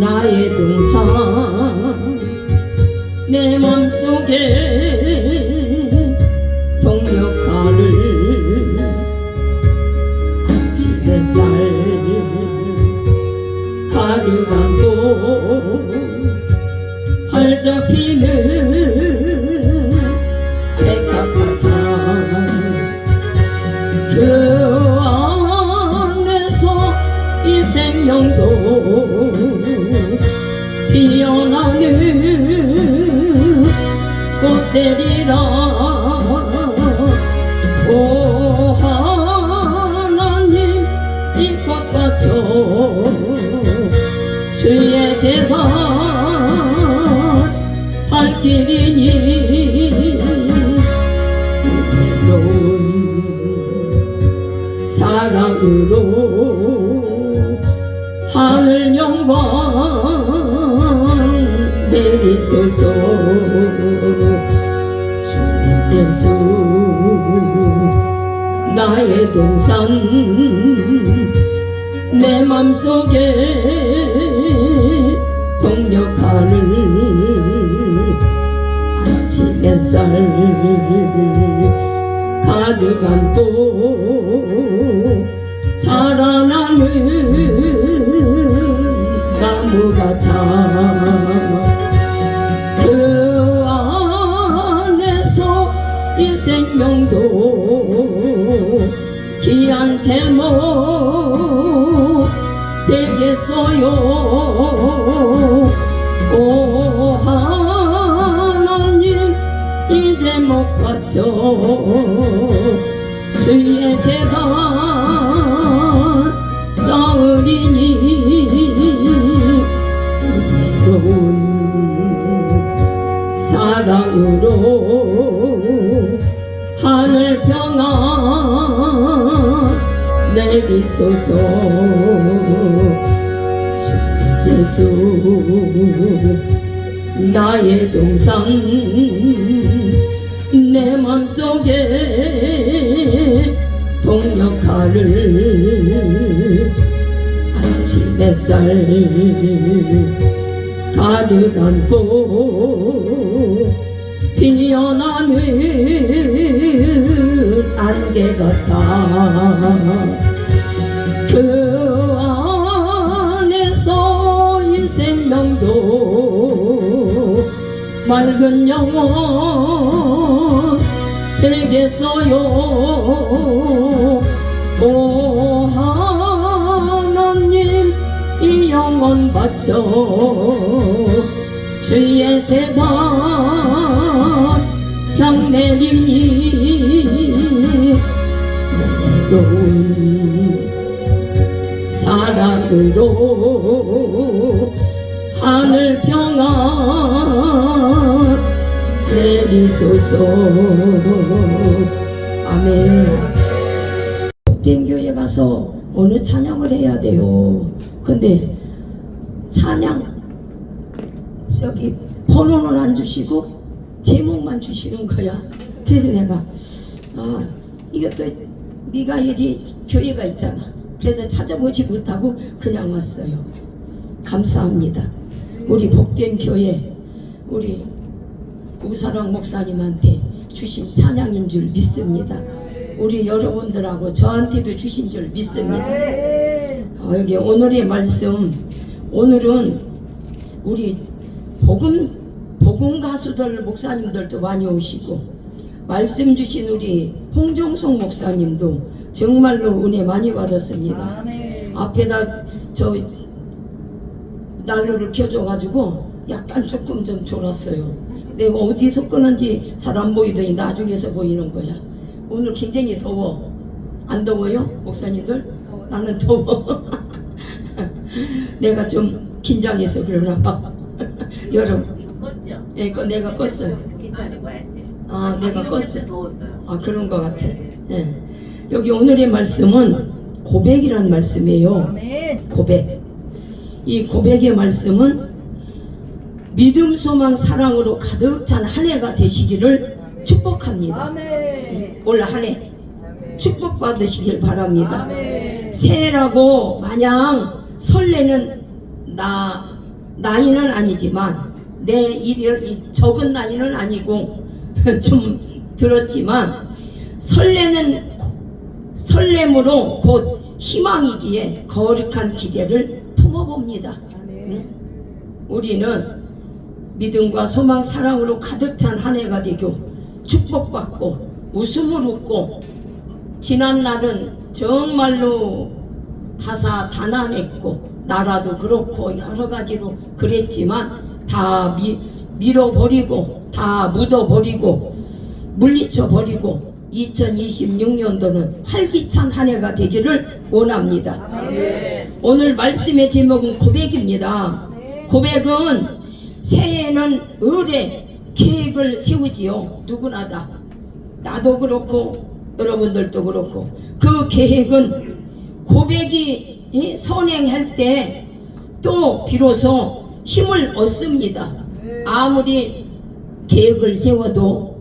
나의 동상 내 맘속에 동력화를 아침 햇살 가득 안고 활짝 피는 백합 같아 그 안에서 이 생명도 피어나는 꽃들이라 오 하나님 이 꽃같죠 주의 제단 할 길이니 외로운 사랑으로 하늘 영광 내리소서 주님 예수 나의 동산 내 맘속에 동력하늘 아침 햇살 가득 안고 자라나는 나무 같아 그 안에서 이 생명도 귀한 제목 되겠어요 오 하나님 이 제목 받죠 주의 제단 쌓으리니 외로운 사랑으로 하늘 평안 내리소서 예수 나의 동상 내 맘속에 동력하를 아침 햇살 가득 안고 피어나는 안개 같아 그 안에서 이 생명도 맑은 영혼 되겠어요 오 하나님 이 영혼 바쳐 주의 제단 향 내리니 외로운 사랑으로 하늘 평안 내리소서 아멘. 복된 교회 가서 어느 찬양을 해야 돼요. 근데 찬양 저기 번호는 안 주시고 제목만 주시는 거야. 그래서 내가 이것도 미가엘이 교회가 있잖아. 그래서 찾아보지 못하고 그냥 왔어요. 감사합니다. 우리 복된 교회 우리 우사랑 목사님한테 주신 찬양인 줄 믿습니다. 우리 여러분들하고 저한테도 주신 줄 믿습니다. 여기 오늘의 말씀, 오늘은 우리 복음 가수들 목사님들도 많이 오시고 말씀 주신 우리 홍정송 목사님도 정말로 은혜 많이 받았습니다. 앞에다 저 난로를 켜줘가지고 약간 조금 좀 졸았어요. 내가 어디서 끄는지 잘 안 보이더니 나중에서 보이는 거야. 오늘 굉장히 더워. 안 더워요? 목사님들? 나는 더워. 내가 좀 긴장해서 그러나 봐. 여러분. 껐죠? 예, 내가 껐어요. 내가 껐어요. 그런 것 같아. 예. 여기 오늘의 말씀은 고백이란 말씀이에요. 고백. 이 고백의 말씀은 믿음, 소망, 사랑으로 가득 찬 한 해가 되시기를 축복합니다. 올 한 해 축복 받으시길 바랍니다. 새해라고 마냥 설레는 나 나이는 아니지만 적은 나이는 아니고 좀 들었지만 설렘으로 곧 희망이기에 거룩한 기대를 품어봅니다. 우리는 믿음과 소망 사랑으로 가득 찬 한 해가 되고 축복받고 웃음을 웃고 지난 날은 정말로 다사다난했고 나라도 그렇고 여러 가지로 그랬지만 다 밀어버리고 다 묻어버리고 물리쳐버리고 2026년도는 활기찬 한 해가 되기를 원합니다. 오늘 말씀의 제목은 고백입니다. 고백은 새해에는 의뢰 계획을 세우지요. 누구나 다. 나도 그렇고 여러분들도 그렇고 그 계획은 고백이 선행할 때 또 비로소 힘을 얻습니다. 아무리 계획을 세워도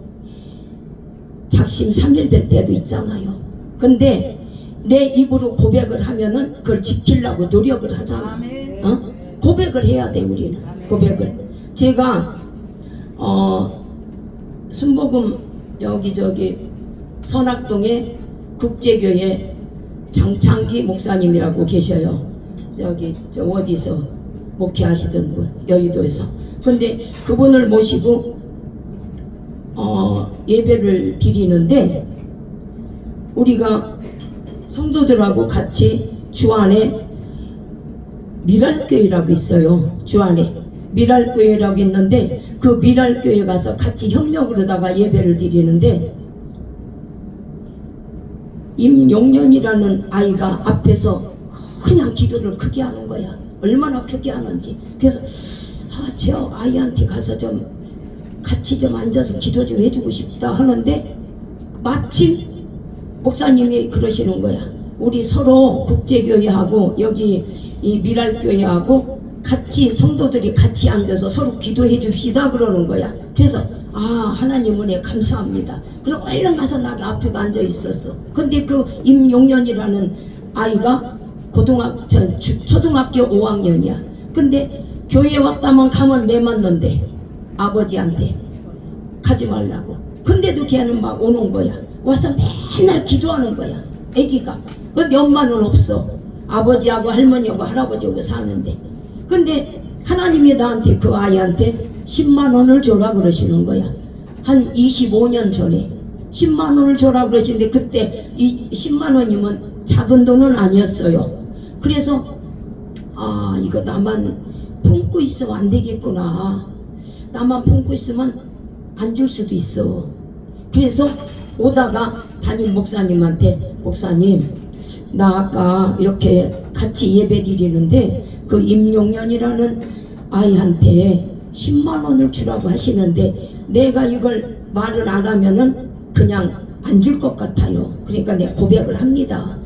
작심삼일될 때도 있잖아요. 근데 내 입으로 고백을 하면은 그걸 지키려고 노력을 하잖아. 고백을 해야 돼. 우리는 고백을. 제가 순복음 여기저기 선악동에 국제교회 장창기 목사님이라고 계셔요. 저 어디서 목회하시던 분, 여의도에서. 근데 그분을 모시고 예배를 드리는데 우리가 성도들하고 같이 주안에 미랄교회라고 있어요. 주안에 미랄교회라고 있는데 그 미랄교회 가서 같이 협력으로다가 예배를 드리는데 임용년이라는 아이가 앞에서 그냥 기도를 크게 하는 거야. 얼마나 크게 하는지. 그래서 저 아이한테 가서 좀 같이 좀 앉아서 기도 좀 해주고 싶다 하는데 마침 목사님이 그러시는 거야. 우리 서로 국제교회하고 여기 이 미랄교회하고 같이 성도들이 같이 앉아서 서로 기도해 줍시다 그러는 거야. 그래서 하나님 은혜 감사합니다. 그럼 얼른 가서 나 앞에 앉아 있었어. 근데 그 임용년이라는 아이가 초등학교 5학년이야. 근데 교회 왔다면 가면 내 맞는데 아버지한테 가지 말라고. 근데도 걔는 막 오는 거야. 와서 맨날 기도하는 거야. 애기가. 근데 엄마는 없어. 아버지하고 할머니하고 할아버지하고 사는데. 근데 하나님이 나한테 그 아이한테 10만 원을 줘라 그러시는 거야. 한 25년 전에 10만 원을 줘라 그러시는데 그때 이 10만 원이면 작은 돈은 아니었어요. 그래서 이거 나만 품고 있으면 안 되겠구나. 나만 품고 있으면 안 줄 수도 있어. 그래서 오다가 담임 목사님한테 목사님 나 아까 이렇게 같이 예배 드리는데 그 임용년이라는 아이한테 10만 원을 주라고 하시는데 내가 이걸 말을 안 하면은 그냥 안 줄 것 같아요. 그러니까 내가 고백을 합니다.